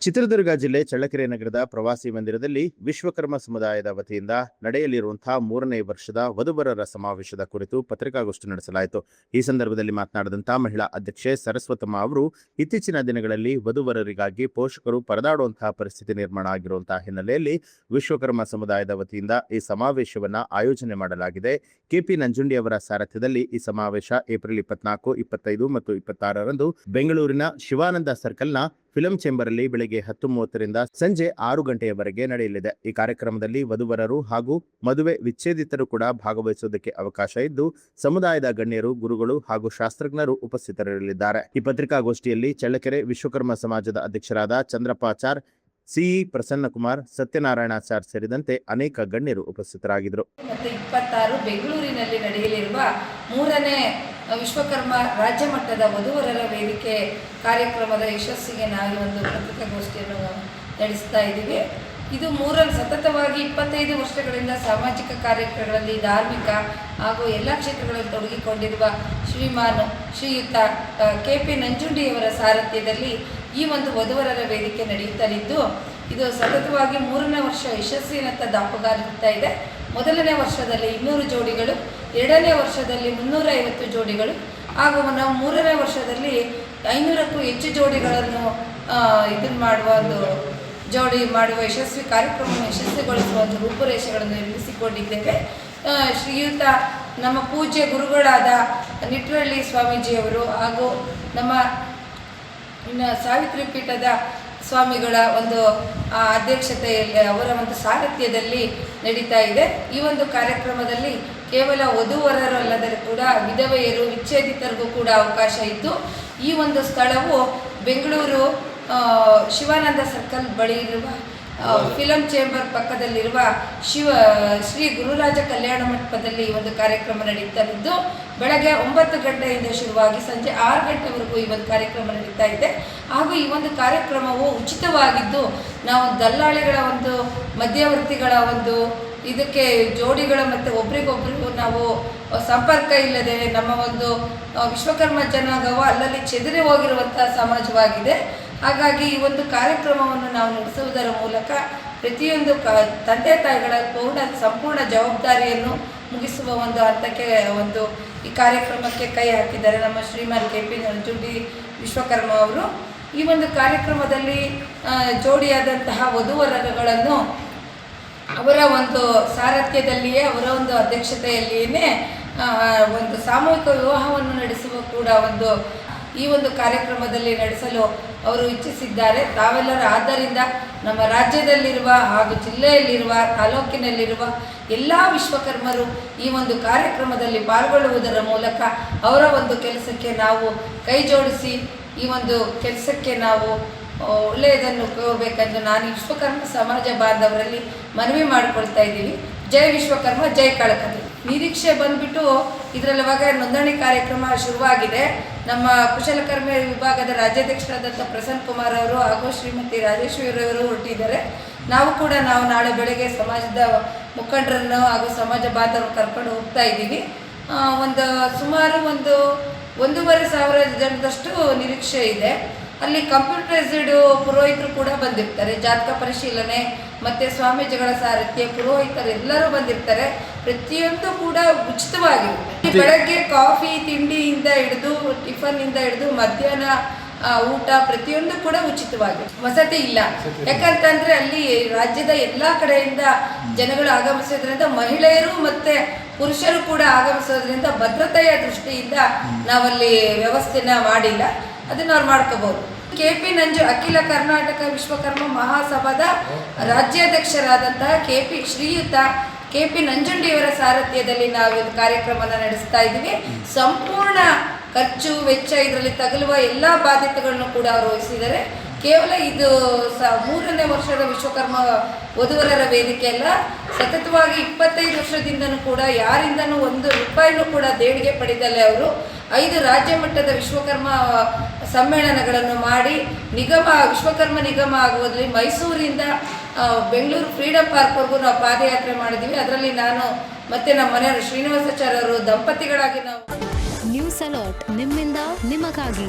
ಚಿತ್ರದುರ್ಗ ಜಿಲ್ಲೆ ಚಳ್ಳಕೆರೆ ನಗರದ ಪ್ರವಾಸಿ ಮಂದಿರದಲ್ಲಿ ವಿಶ್ವಕರ್ಮ ಸಮುದಾಯದ ವತಿಯಿಂದ ನಡೆಯಲಿರುವಂತಹ 3ನೇ ವರ್ಷದ ವಧುವರರ ಸಮಾವೇಶದ ಕುರಿತು ಪತ್ರಿಕಾಗೋಷ್ಠಿ ನಡೆಸಲಾಯಿತು. ಈ ಸಂದರ್ಭದಲ್ಲಿ ಮಾತನಾಡಿದಂತಹ ಮಹಿಳಾ ಅಧ್ಯಕ್ಷೆ ಸರಸ್ವತಮ್ಮ ಅವರು, ಇತ್ತೀಚಿನ ದಿನಗಳಲ್ಲಿ ವಧುವರರಿಗಾಗಿ ಪೋಷಕರು ಪರದಾಡುವಂತಹ ಪರಿಸ್ಥಿತಿ ನಿರ್ಮಾಣ ಆಗಿರುವಂತಹ ಹಿನ್ನೆಲೆಯಲ್ಲಿ ವಿಶ್ವಕರ್ಮ ಸಮುದಾಯದ ವತಿಯಿಂದ ಈ ಸಮಾವೇಶವನ್ನು ಆಯೋಜನೆ ಮಾಡಲಾಗಿದೆ. ಕೆಪಿ ನಂಜುಂಡಿ ಅವರ ಸಾರಥ್ಯದಲ್ಲಿ ಈ ಸಮಾವೇಶ ಏಪ್ರಿಲ್ 24, 25 ಮತ್ತು 26ರಂದು ಬೆಂಗಳೂರಿನ ಶಿವಾನಂದ ಸರ್ಕಲ್ನ ಫಿಲಂ ಚೇಂಬರ್ ಅಲ್ಲಿ ಬೆಳಗ್ಗೆ 10:30ರಿಂದ ಸಂಜೆ 6 ಗಂಟೆಯವರೆಗೆ ನಡೆಯಲಿದೆ. ಈ ಕಾರ್ಯಕ್ರಮದಲ್ಲಿ ವಧುವರರು ಹಾಗೂ ಮದುವೆ ವಿಚ್ಛೇದಿತರು ಕೂಡ ಭಾಗವಹಿಸುವುದಕ್ಕೆ ಅವಕಾಶ ಇದ್ದು, ಸಮುದಾಯದ ಗಣ್ಯರು, ಗುರುಗಳು ಹಾಗೂ ಶಾಸ್ತ್ರಜ್ಞರು ಉಪಸ್ಥಿತರಿರಲಿದ್ದಾರೆ. ಈ ಪತ್ರಿಕಾಗೋಷ್ಠಿಯಲ್ಲಿ ಚಳ್ಳಕೆರೆ ವಿಶ್ವಕರ್ಮ ಸಮಾಜದ ಅಧ್ಯಕ್ಷರಾದ ಚಂದ್ರಪ್ಪಾಚಾರ್, ಸಿಇ ಪ್ರಸನ್ನಕುಮಾರ್, ಸತ್ಯನಾರಾಯಣಾಚಾರ್ ಸೇರಿದಂತೆ ಅನೇಕ ಗಣ್ಯರು ಉಪಸ್ಥಿತರಾಗಿದ್ದರು. 26 ಬೆಂಗಳೂರಿನಲ್ಲಿ ನಡೆಯಲಿರುವ 3ನೇ ವಿಶ್ವಕರ್ಮ ರಾಜ್ಯ ಮಟ್ಟದ ವಧುವರರ ವೇದಿಕೆ ಕಾರ್ಯಕ್ರಮದ ಯಶಸ್ಸಿಗೆ ನಾವು ಒಂದು ಪತ್ರಿಕಾಗೋಷ್ಠಿಯನ್ನು ನಡೆಸ್ತಾ ಇದ್ದೀವಿ. ಇದು ಸತತವಾಗಿ 25 ವರ್ಷಗಳಿಂದ ಸಾಮಾಜಿಕ ಕಾರ್ಯಕ್ರಮಗಳಲ್ಲಿ ಧಾರ್ಮಿಕ ಹಾಗೂ ಎಲ್ಲ ಕ್ಷೇತ್ರಗಳಲ್ಲಿ ತೊಡಗಿಕೊಂಡಿರುವ ಶ್ರೀಯುತ ಕೆಪಿ ನಂಜುಂಡಿಯವರ ಸಾರಥ್ಯದಲ್ಲಿ ಈ ಒಂದು ವಧುವರರ ವೇದಿಕೆ ನಡೆಯುತ್ತಲಿದ್ದು, ಇದು ಸತತವಾಗಿ 3ನೇ ವರ್ಷ ಯಶಸ್ವಿನತ್ತ ದಾಪುಗಾಲಿಡ್ತಾ ಇದೆ. ಮೊದಲನೇ ವರ್ಷದಲ್ಲಿ 200 ಜೋಡಿಗಳು, 2ನೇ ವರ್ಷದಲ್ಲಿ 350 ಜೋಡಿಗಳು ಹಾಗೂ ನಾವು 3ನೇ ವರ್ಷದಲ್ಲಿ 500ಕ್ಕೂ ಹೆಚ್ಚು ಜೋಡಿಗಳನ್ನು ಮಾಡುವ ಯಶಸ್ವಿ ಕಾರ್ಯಕ್ರಮವನ್ನು ಯಶಸ್ವಿಗೊಳಿಸುವ ಒಂದು ರೂಪುರೇಷೆಗಳನ್ನು ನಿರ್ಮಿಸಿಕೊಂಡಿದ್ದೇವೆ. ಶ್ರೀಯುತ ನಮ್ಮ ಪೂಜ್ಯ ಗುರುಗಳಾದ ನಿಟ್ರಳ್ಳಿ ಸ್ವಾಮೀಜಿಯವರು ಹಾಗೂ ನಮ್ಮ ಸಾವಿತ್ರಿ ಪೀಠದ ಸ್ವಾಮಿಗಳ ಒಂದು ಅಧ್ಯಕ್ಷತೆಯಲ್ಲಿ ಅವರ ಒಂದು ಸಾರಥ್ಯದಲ್ಲಿ ನಡೀತಾ ಇದೆ. ಈ ಒಂದು ಕಾರ್ಯಕ್ರಮದಲ್ಲಿ ಕೇವಲ ವಧುವರರಲ್ಲದೆ ಕೂಡ ವಿಧವೆಯರು, ವಿಚ್ಛೇದಿತರಿಗೂ ಕೂಡ ಅವಕಾಶ ಇದ್ದು, ಈ ಒಂದು ಸ್ಥಳವು ಬೆಂಗಳೂರು ಶಿವಾನಂದ ಸರ್ಕಲ್ ಬಳಿ ಇರುವ ಫಿಲಂ ಚೇಂಬರ್ ಪಕ್ಕದಲ್ಲಿರುವ ಶ್ರೀ ಗುರುರಾಜ ಕಲ್ಯಾಣ ಮಂಟಪದಲ್ಲಿ ಈ ಒಂದು ಕಾರ್ಯಕ್ರಮ ನಡೆಯುತ್ತಲಿದ್ದು, ಬೆಳಗ್ಗೆ 9 ಗಂಟೆಯಿಂದ ಶುರುವಾಗಿ ಸಂಜೆ 6 ಗಂಟೆವರೆಗೂ ಈ ಒಂದು ಕಾರ್ಯಕ್ರಮ ನಡೀತಾ ಇದೆ. ಹಾಗೂ ಈ ಒಂದು ಕಾರ್ಯಕ್ರಮವು ಉಚಿತವಾಗಿದ್ದು, ನಾವು ದಲ್ಲಾಳಿಗಳ ಒಂದು ಮಧ್ಯವರ್ತಿಗಳ ಒಂದು ಇದಕ್ಕೆ ಜೋಡಿಗಳ ಮತ್ತು ಒಬ್ರಿಗೊಬ್ರಿಗೂ ನಾವು ಸಂಪರ್ಕ ಇಲ್ಲದೆ ನಮ್ಮ ಒಂದು ವಿಶ್ವಕರ್ಮ ಜನಾಂಗವು ಅಲ್ಲಲ್ಲಿ ಚೆದರಿ ಹೋಗಿರುವಂತಹ ಸಮಾಜವಾಗಿದೆ. ಹಾಗಾಗಿ ಈ ಒಂದು ಕಾರ್ಯಕ್ರಮವನ್ನು ನಾವು ನಡೆಸುವುದರ ಮೂಲಕ ಪ್ರತಿಯೊಂದು ತಂದೆ ತಾಯಿಗಳ ಸಂಪೂರ್ಣ ಜವಾಬ್ದಾರಿಯನ್ನು ಮುಗಿಸುವ ಒಂದು ಹಂತಕ್ಕೆ ಈ ಕಾರ್ಯಕ್ರಮಕ್ಕೆ ಕೈ ಹಾಕಿದ್ದಾರೆ ನಮ್ಮ ಶ್ರೀಮಾನ್ ಕೆಪಿ ನಂಜುಂಡಿ ವಿಶ್ವಕರ್ಮ ಅವರು. ಈ ಒಂದು ಕಾರ್ಯಕ್ರಮದಲ್ಲಿ ಜೋಡಿಯಾದಂತಹ ವಧುವರರುಗಳನ್ನು ಅವರ ಒಂದು ಸಾರಥ್ಯದಲ್ಲಿಯೇ, ಅವರ ಒಂದು ಅಧ್ಯಕ್ಷತೆಯಲ್ಲಿಯೇ ಒಂದು ಸಾಮೂಹಿಕ ವಿವಾಹವನ್ನು ನಡೆಸುವ ಕೂಡ ಈ ಒಂದು ಕಾರ್ಯಕ್ರಮದಲ್ಲಿ ನಡೆಸಲು ಅವರು ಇಚ್ಛಿಸಿದ್ದಾರೆ. ತಾವೆಲ್ಲರ ಆದ್ದರಿಂದ ನಮ್ಮ ರಾಜ್ಯದಲ್ಲಿರುವ ಹಾಗೂ ಜಿಲ್ಲೆಯಲ್ಲಿರುವ, ತಾಲೂಕಿನಲ್ಲಿರುವ ಎಲ್ಲ ವಿಶ್ವಕರ್ಮರು ಈ ಒಂದು ಕಾರ್ಯಕ್ರಮದಲ್ಲಿ ಪಾಲ್ಗೊಳ್ಳುವುದರ ಮೂಲಕ ಅವರ ಒಂದು ಕೆಲಸಕ್ಕೆ ನಾವು ಕೈ ಜೋಡಿಸಿ ಈ ಒಂದು ಕೆಲಸಕ್ಕೆ ನಾವು ಒಳ್ಳೆಯದನ್ನು ಕೋರಬೇಕೆಂದು ನಾನು ವಿಶ್ವಕರ್ಮ ಸಮಾಜ ಬಾಂಧವರಲ್ಲಿ ಮನವಿ ಮಾಡಿಕೊಳ್ತಾ ಇದ್ದೀವಿ. ಜೈ ವಿಶ್ವಕರ್ಮ, ಜೈ ಕಳಕಳಿ. ನಿರೀಕ್ಷೆ ಬಂದ್ಬಿಟ್ಟು ಇದರಲ್ಲಿ ಇವಾಗ ನೋಂದಣಿ ಕಾರ್ಯಕ್ರಮ ಶುರುವಾಗಿದೆ. ನಮ್ಮ ಕುಶಲಕರ್ಮ ವಿಭಾಗದ ರಾಜ್ಯಾಧ್ಯಕ್ಷರಾದಂಥ ಪ್ರಸನ್ನ ಕುಮಾರ್ ಅವರು ಹಾಗೂ ಶ್ರೀಮತಿ ರಾಜೇಶ್ವರಿ ಅವರು ಹೊರಟಿದ್ದಾರೆ. ನಾವು ಕೂಡ ನಾಳೆ ಬೆಳಗ್ಗೆ ಸಮಾಜದ ಮುಖಂಡರನ್ನು ಹಾಗೂ ಸಮಾಜ ಬಾಂಧವರನ್ನು ಕರ್ಕೊಂಡು ಹೋಗ್ತಾ ಇದ್ದೀವಿ. ಸುಮಾರು 1,500 ಜನದಷ್ಟು ನಿರೀಕ್ಷೆ ಇದೆ. ಅಲ್ಲಿ ಕಂಪ್ಯೂಟರೈಸ್ಡ್ ಪುರೋಹಿತರು ಕೂಡ ಬಂದಿರ್ತಾರೆ. ಜಾತಕ ಪರಿಶೀಲನೆ ಮತ್ತು ಸ್ವಾಮೀಜಿಗಳ ಸಾರಥ್ಯ, ಪುರೋಹಿತರು ಎಲ್ಲರೂ ಬಂದಿರ್ತಾರೆ. ಪ್ರತಿಯೊಂದು ಕೂಡ ಉಚಿತವಾಗಿರುತ್ತೆ. ಬೆಳಗ್ಗೆ ಕಾಫಿ ತಿಂಡಿಯಿಂದ ಹಿಡಿದು ಟಿಫನ್ನಿಂದ ಹಿಡಿದು ಮಧ್ಯಾಹ್ನ ಊಟ ಪ್ರತಿಯೊಂದು ಕೂಡ ಉಚಿತವಾಗಿದೆ. ವಸತಿ ಇಲ್ಲ, ಯಾಕಂತಂದರೆ ಅಲ್ಲಿ ರಾಜ್ಯದ ಎಲ್ಲ ಕಡೆಯಿಂದ ಜನಗಳು ಆಗಮಿಸೋದ್ರಿಂದ, ಮಹಿಳೆಯರು ಮತ್ತು ಪುರುಷರು ಕೂಡ ಆಗಮಿಸೋದ್ರಿಂದ ಭದ್ರತೆಯ ದೃಷ್ಟಿಯಿಂದ ನಾವಲ್ಲಿ ವ್ಯವಸ್ಥೆನ ಮಾಡಿಲ್ಲ. ಅದನ್ನು ಅವ್ರು ಮಾಡ್ಕೋಬಹುದು. ಕೆಪಿ ಅಖಿಲ ಕರ್ನಾಟಕ ವಿಶ್ವಕರ್ಮ ಮಹಾಸಭಾದ ರಾಜ್ಯಾಧ್ಯಕ್ಷರಾದಂತಹ ಶ್ರೀಯುತ ಕೆಪಿ ನಂಜುಂಡಿಯವರ ಸಾರಥ್ಯದಲ್ಲಿ ನಾವು ಒಂದು ಕಾರ್ಯಕ್ರಮನ ನಡೆಸ್ತಾ ಇದ್ದೀವಿ. ಸಂಪೂರ್ಣ ಖರ್ಚು ವೆಚ್ಚ ಇದರಲ್ಲಿ ತಗಲುವ ಎಲ್ಲ ಬಾಧ್ಯತೆಗಳನ್ನು ಕೂಡ ಅವರು ವಹಿಸಿದ್ದಾರೆ. ಕೇವಲ ಇದು 3ನೇ ವರ್ಷದ ವಿಶ್ವಕರ್ಮ ವಧುವರರ ವೇದಿಕೆ ಅಲ್ಲ, ಸತತವಾಗಿ 25 ವರ್ಷದಿಂದನೂ ಕೂಡ ಯಾರಿಂದನೂ 1 ರೂಪಾಯಿನೂ ಕೂಡ ದೇಣಿಗೆ ಪಡೆದಲ್ಲೇ ಅವರು 5 ರಾಜ್ಯ ಮಟ್ಟದ ವಿಶ್ವಕರ್ಮ ಸಮ್ಮೇಳನಗಳನ್ನು ಮಾಡಿ ವಿಶ್ವಕರ್ಮ ನಿಗಮ ಆಗುವುದರಲ್ಲಿ ಮೈಸೂರಿಂದ ಬೆಂಗಳೂರು ಫ್ರೀಡಮ್ ಪಾರ್ಕ್ವರೆಗೂ ನಾವು ಪಾದಯಾತ್ರೆ ಮಾಡಿದ್ದೀವಿ. ಅದರಲ್ಲಿ ನಾನು ಮತ್ತು ನಮ್ಮ ಮನೆಯವರು ಶ್ರೀನಿವಾಸಾಚಾರ್ಯರು ದಂಪತಿಗಳಾಗಿ ನಾವು ನ್ಯೂಸ್ ಅಲರ್ಟ್, ನಿಮ್ಮಿಂದ ನಿಮಗಾಗಿ.